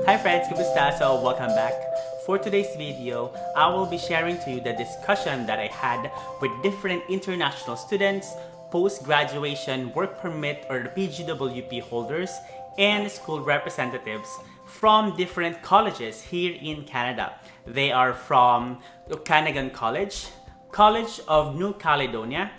Hi friends, kumusta? So welcome back. For today's video, I will be sharing to you the discussion that I had with different international students, post-graduation work permit or the PGWP holders, and school representatives from different colleges here in Canada. They are from Okanagan College, College of New Caledonia,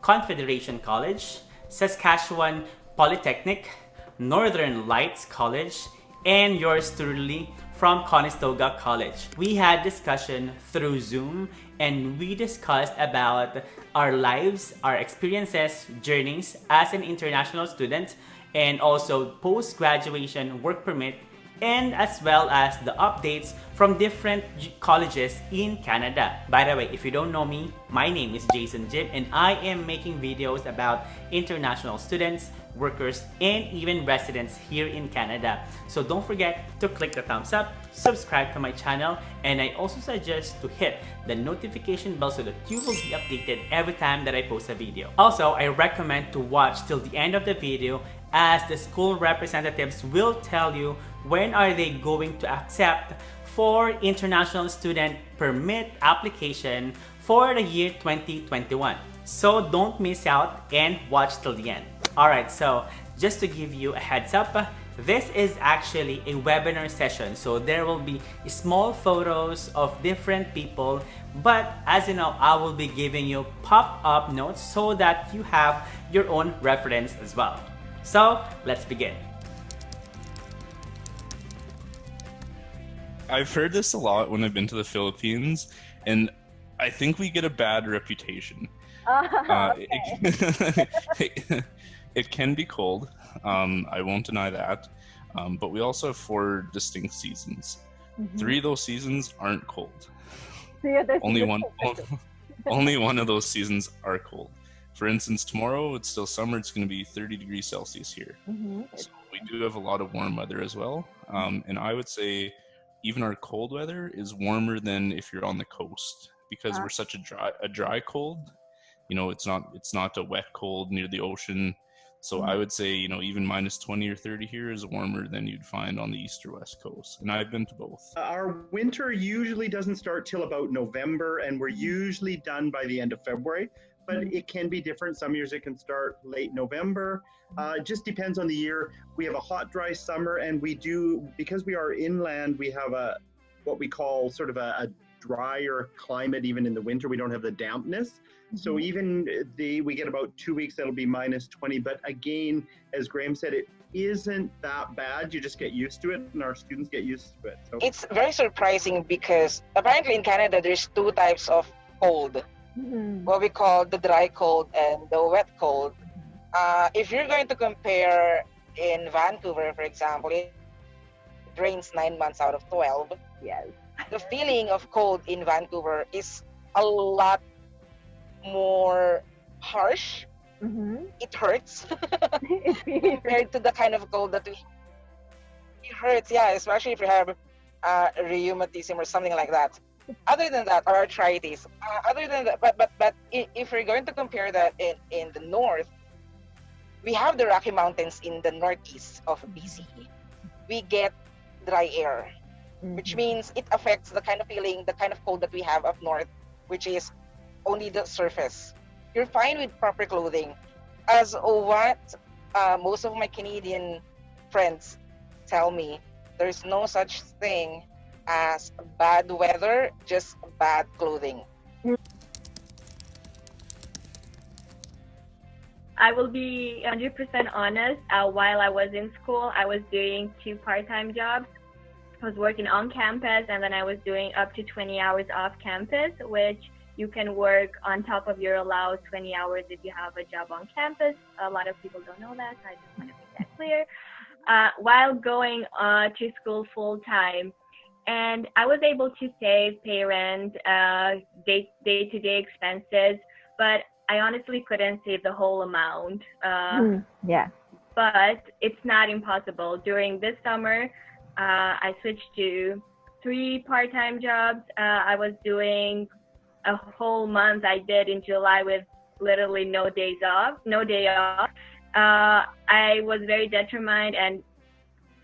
Confederation College, Saskatchewan Polytechnic, Northern Lights College, and yours truly from Conestoga College. We had discussion through Zoom and we discussed about our lives, our experiences, journeys as an international student, and also post-graduation work permit, and as well as the updates from different colleges in Canada. By the way, if you don't know me, my name is Jason Jim and I am making videos about international students, workers, and even residents here in Canada. So don't forget to click the thumbs up, subscribe to my channel, and I also suggest to hit the notification bell so that you will be updated every time that I post a video. Also, I recommend to watch till the end of the video as the school representatives will tell you when are they going to accept for international student permit application for the year 2021. So don't miss out and watch till the end. Alright, so just to give you a heads up, this is actually a webinar session. So there will be small photos of different people, but as you know, I will be giving you pop-up notes so that you have your own reference as well. So let's begin. I've heard this a lot when I've been to the Philippines, and I think we get a bad reputation. Okay. It can be cold, I won't deny that, but we also have 4 distinct seasons. 3 of those seasons aren't cold. Only one of those seasons are cold. For instance, tomorrow it's still summer, it's going to be 30 degrees Celsius here. So we do have a lot of warm weather as well, and I would say even our cold weather is warmer than if you're on the coast, because we're such a dry cold. You know, it's not a wet cold near the ocean. So I would say, you know, even minus 20 or 30 here is warmer than you'd find on the east or west coast. And I've been to both. Our winter usually doesn't start till about November, and we're usually done by the end of February. But it can be different. Some years it can start late November. It just depends on the year. We have a hot, dry summer, and we do, because we are inland, we have what we call sort of a drier climate even in the winter. We don't have the dampness. So even we get about 2 weeks that'll be minus 20. But again, as Graham said, it isn't that bad. You just get used to it, and our students get used to it. So It's very surprising because apparently in Canada there's 2 types of cold. What we call the dry cold and the wet cold. If you're going to compare in Vancouver, for example, it rains 9 months out of 12. Yes. The feeling of cold in Vancouver is a lot more harsh. It hurts compared to the kind of cold that it hurts, yeah, especially if you have rheumatism or something like that. Other than that, or arthritis. Other than that, but if we're going to compare that in the north, we have the Rocky Mountains in the northeast of BC. We get dry air, which means it affects the kind of feeling, the kind of cold that we have up north, which is only the surface. You're fine with proper clothing. As what most of my Canadian friends tell me, there's no such thing as bad weather, just bad clothing. I will be 100% honest. While I was in school, I was doing 2 part-time jobs. I was working on campus, and then I was doing up to 20 hours off campus, which you can work on top of your allowed 20 hours if you have a job on campus. A lot of people don't know that, so I just want to make that clear. While going to school full-time, and I was able to save, pay rent, day-to-day expenses, but I honestly couldn't save the whole amount. Yeah. But it's not impossible. During this summer, I switched to 3 part-time jobs. I was doing a whole month. I did in July with literally no day off. I was very determined, and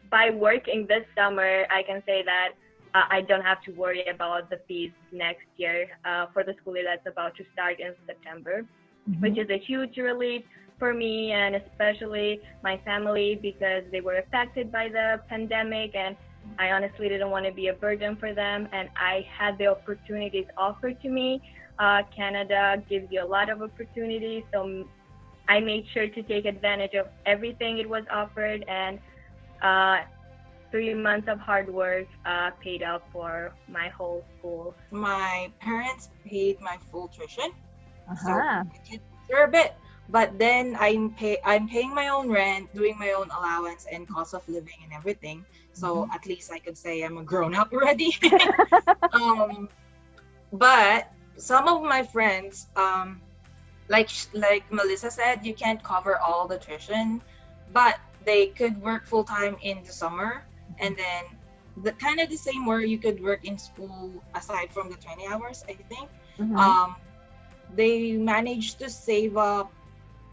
by working this summer, I can say that I don't have to worry about the fees next year for the school year that's about to start in September, which is a huge relief for me and especially my family because they were affected by the pandemic and I honestly didn't want to be a burden for them, and I had the opportunities offered to me. Canada gives you a lot of opportunities, so I made sure to take advantage of everything it was offered, and 3 months of hard work paid off for my whole school. My parents paid my full tuition, so Uh-huh. I can deserve it. But then I'm paying my own rent, doing my own allowance and cost of living and everything. So at least I could say I'm a grown up already. But some of my friends, like Melissa said, you can't cover all the tuition, but they could work full time in the summer, and then the kind of the same where you could work in school aside from the 20 hours. I think they managed to save up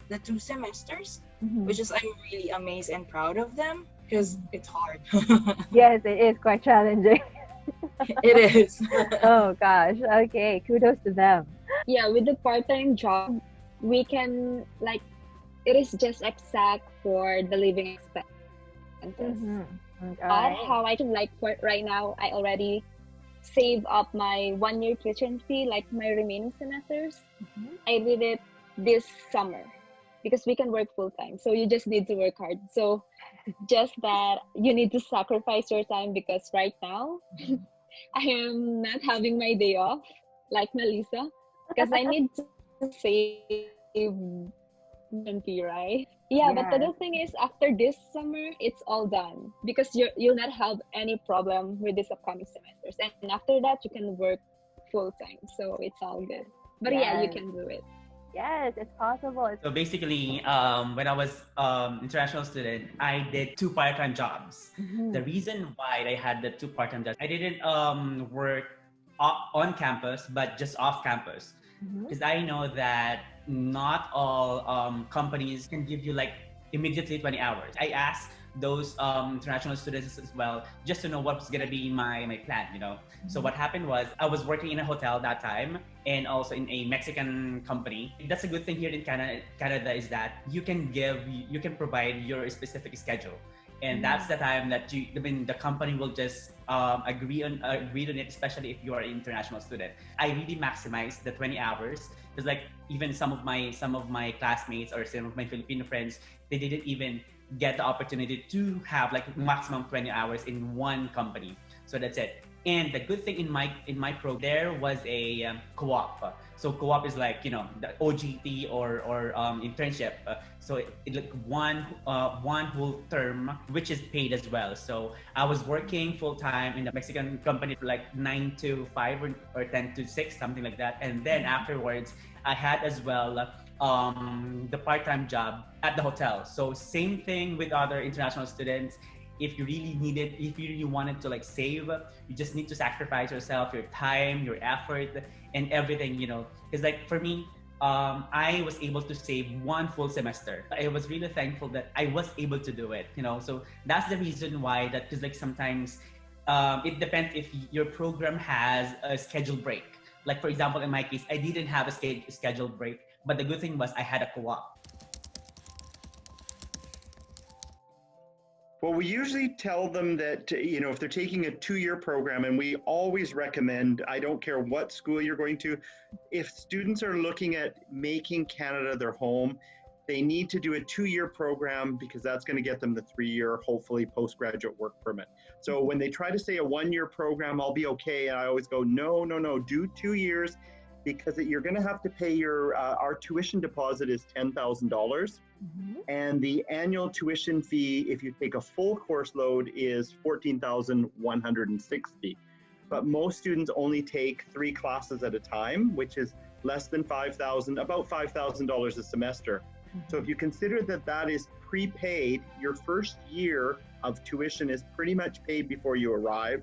the 2 semesters, which is I'm really amazed and proud of them because it's hard. Yes, it is quite challenging. It is. Oh gosh. Okay, kudos to them. Yeah, with the part-time job, we can it is just exact for the living expenses. But how I can for right now, I already save up my 1-year tuition fee, like my remaining semesters. I did it this summer because we can work full-time, so you just need to work hard. So just that you need to sacrifice your time because right now I am not having my day off like Melissa because I need to save money, right? Yeah, but the good thing is after this summer, it's all done because you'll not have any problem with this upcoming semesters. And after that, you can work full-time. So it's all good. But yeah, you can do it. Yes, it's possible. So basically, when I was international student, I did 2 part-time jobs. The reason why I had the 2 part-time jobs, I didn't work on campus, but just off campus. Because I know that not all companies can give you immediately 20 hours. I asked those international students as well, just to know what's gonna be my plan, So what happened was I was working in a hotel that time and also in a Mexican company. That's a good thing here in Canada is that you can provide your specific schedule. And that's the time that the company will just agree on it, especially if you are an international student. I really maximized the 20 hours because even some of my classmates or some of my Filipino friends, they didn't even get the opportunity to have maximum 20 hours in one company. So that's it. And the good thing in my program, there was a co-op. So co-op is the OGT or internship. So it one whole term, which is paid as well. So I was working full time in the Mexican company for 9 to 5 or 10 to 6, something like that. And then afterwards, I had as well the part-time job at the hotel. So same thing with other international students. If you really wanted to save, you just need to sacrifice yourself, your time, your effort, and everything, Because for me, I was able to save 1 full semester. I was really thankful that I was able to do it, So that's the reason why because sometimes it depends if your program has a scheduled break. For example, in my case, I didn't have a scheduled break, but the good thing was I had a co-op. Well, we usually tell them that, if they're taking a 2-year program, and we always recommend, I don't care what school you're going to, if students are looking at making Canada their home, they need to do a 2-year program because that's going to get them the 3-year, hopefully, postgraduate work permit. So when they try to say a 1-year program, I'll be okay. And I always go, no, do 2 years because you're going to have to pay our tuition deposit is $10,000. And the annual tuition fee, if you take a full course load, is $14,160. But most students only take 3 classes at a time, which is less than about $5,000 a semester. So if you consider that is prepaid, your first year of tuition is pretty much paid before you arrive.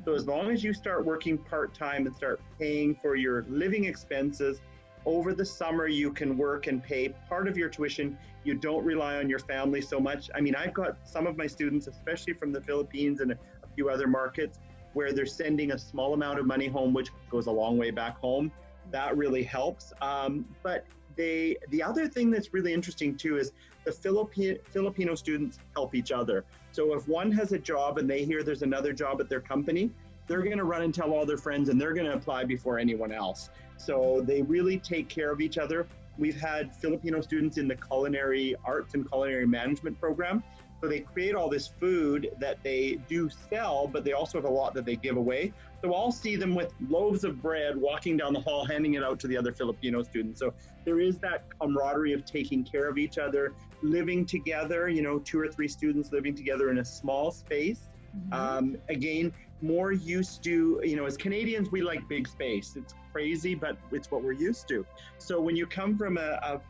So as long as you start working part-time and start paying for your living expenses over the summer, you can work and pay part of your tuition. You don't rely on your family so much. I mean, I've got some of my students, especially from the Philippines and a few other markets, where they're sending a small amount of money home, which goes a long way back home. That really helps. But the other thing that's really interesting too is the Filipino students help each other. So if one has a job and they hear there's another job at their company, they're going to run and tell all their friends, and they're going to apply before anyone else. So they really take care of each other. We've had Filipino students in the culinary arts and culinary management program. So they create all this food that they do sell, but they also have a lot that they give away. So I'll see them with loaves of bread walking down the hall, handing it out to the other Filipino students. So there is that camaraderie of taking care of each other, living together, 2 or 3 students living together in a small space. Again, more used to, as Canadians, we like big space. It's crazy, but it's what we're used to. So when you come from a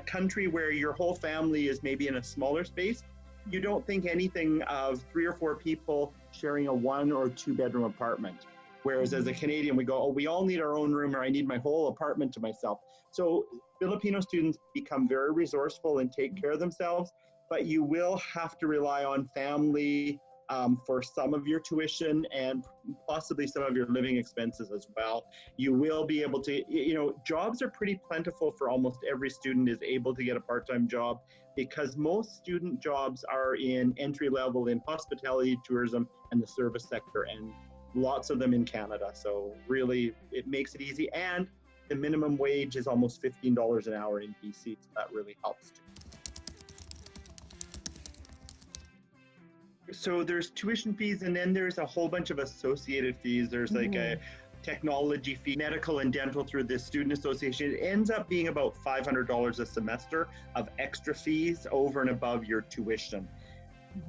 country where your whole family is maybe in a smaller space, you don't think anything of 3 or 4 people sharing a 1 or 2 bedroom apartment. Whereas as a Canadian, we go, oh, we all need our own room, or I need my whole apartment to myself. So Filipino students become very resourceful and take care of themselves, but you will have to rely on family for some of your tuition and possibly some of your living expenses as well. You will be able to, jobs are pretty plentiful for almost every student is able to get a part-time job, because most student jobs are in entry level in hospitality, tourism, and the service sector, and lots of them in Canada. So really, it makes it easy. And the minimum wage is almost $15 an hour in BC, so that really helps too. So there's tuition fees, and then there's a whole bunch of associated fees. There's like a technology fee, medical and dental through the student association. It ends up being about $500 a semester of extra fees over and above your tuition.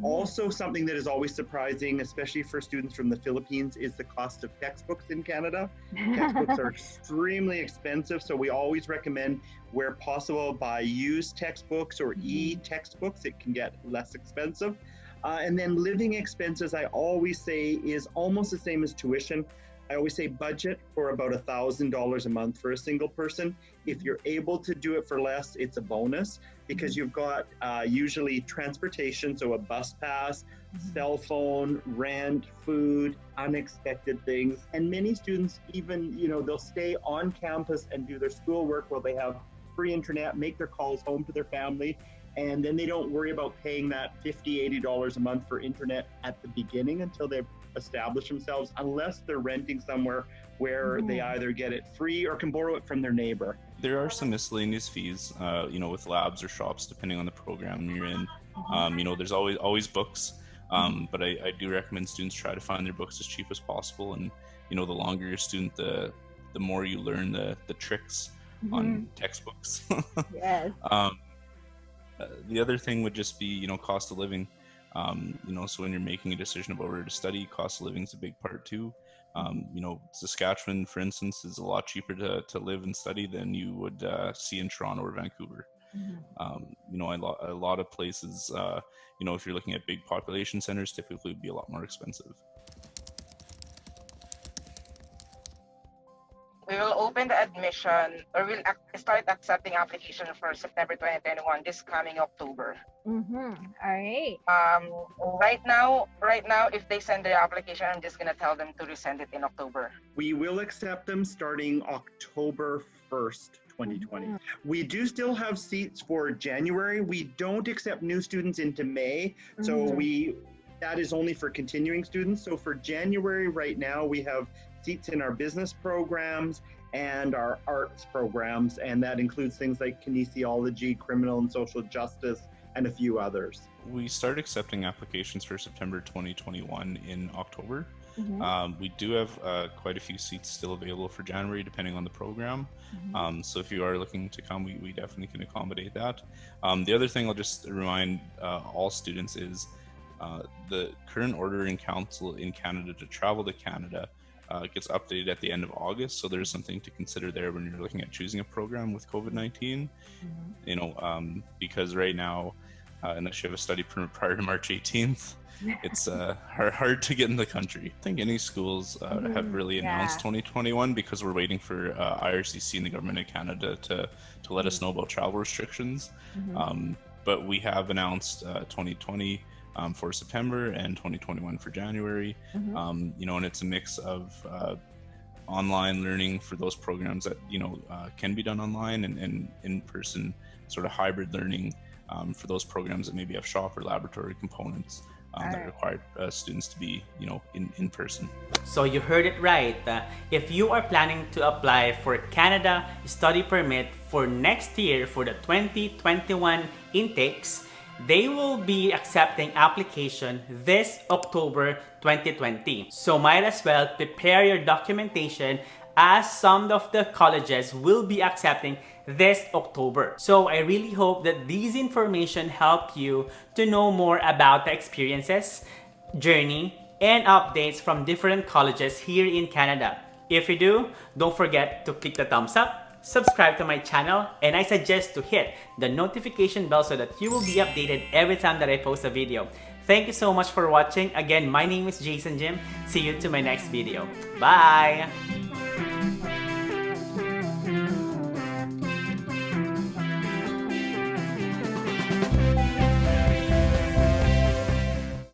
Also, something that is always surprising, especially for students from the Philippines, is the cost of textbooks in Canada. Textbooks are extremely expensive, so we always recommend, where possible, buy used textbooks or e-textbooks. It can get less expensive. And then living expenses, I always say, is almost the same as tuition. I always say budget for about $1,000 a month for a single person. If you're able to do it for less, it's a bonus, because you've got usually transportation, so a bus pass, cell phone, rent, food, unexpected things. And many students even, they'll stay on campus and do their schoolwork while they have free internet, make their calls home to their family. And then they don't worry about paying that $50, $80 a month for internet at the beginning until they've established themselves, unless they're renting somewhere where they either get it free or can borrow it from their neighbor. There are some miscellaneous fees, with labs or shops, depending on the program you're in. There's always books, but I do recommend students try to find their books as cheap as possible. And, the longer you're a student, the more you learn the tricks on textbooks. Yes. The other thing would just be, cost of living. So when you're making a decision about where to study, cost of living is a big part too. Saskatchewan, for instance, is a lot cheaper to live and study than you would see in Toronto or Vancouver. A lot of places, if you're looking at big population centers, typically would be a lot more expensive. We will open the admission, or we'll start accepting application for September 2021 this coming October. All right. Right now, if they send their application, I'm just gonna tell them to resend it in October. We will accept them starting October 1st, 2020. We do still have seats for January. We don't accept new students into May, so that is only for continuing students. So for January right now, we have seats in our business programs and our arts programs, and that includes things like kinesiology, criminal and social justice, and a few others. We started accepting applications for September 2021 in October. We do have quite a few seats still available for January, depending on the program. So if you are looking to come, we definitely can accommodate that. The other thing I'll just remind all students is the current order in council in Canada to travel to Canada gets updated at the end of August, so there's something to consider there when you're looking at choosing a program with COVID-19. Because right now unless you have a study permit prior to March 18th. It's hard to get in the country. I think any schools have really announced 2021 because we're waiting for IRCC and the Government of Canada to let us know about travel restrictions. But we have announced 2020 for September and 2021 for January. You know, and it's a mix of online learning for those programs that, you know, can be done online, and in-person sort of hybrid learning for those programs that maybe have shop or laboratory components that require students to be, you know, in person. So you heard it right. If you are planning to apply for Canada study permit for next year for the 2021 intakes, they will be accepting application this October 2020. So might as well prepare your documentation, as some of the colleges will be accepting this October. So I really hope that these information help you to know more about the experiences, journey, and updates from different colleges here in Canada. If you do, don't forget to click the thumbs up, subscribe to my channel, and I suggest to hit the notification bell so that you will be updated every time that I post a video. Thank you so much for watching. Again, my name is Jason Jim. See you to my next video. Bye!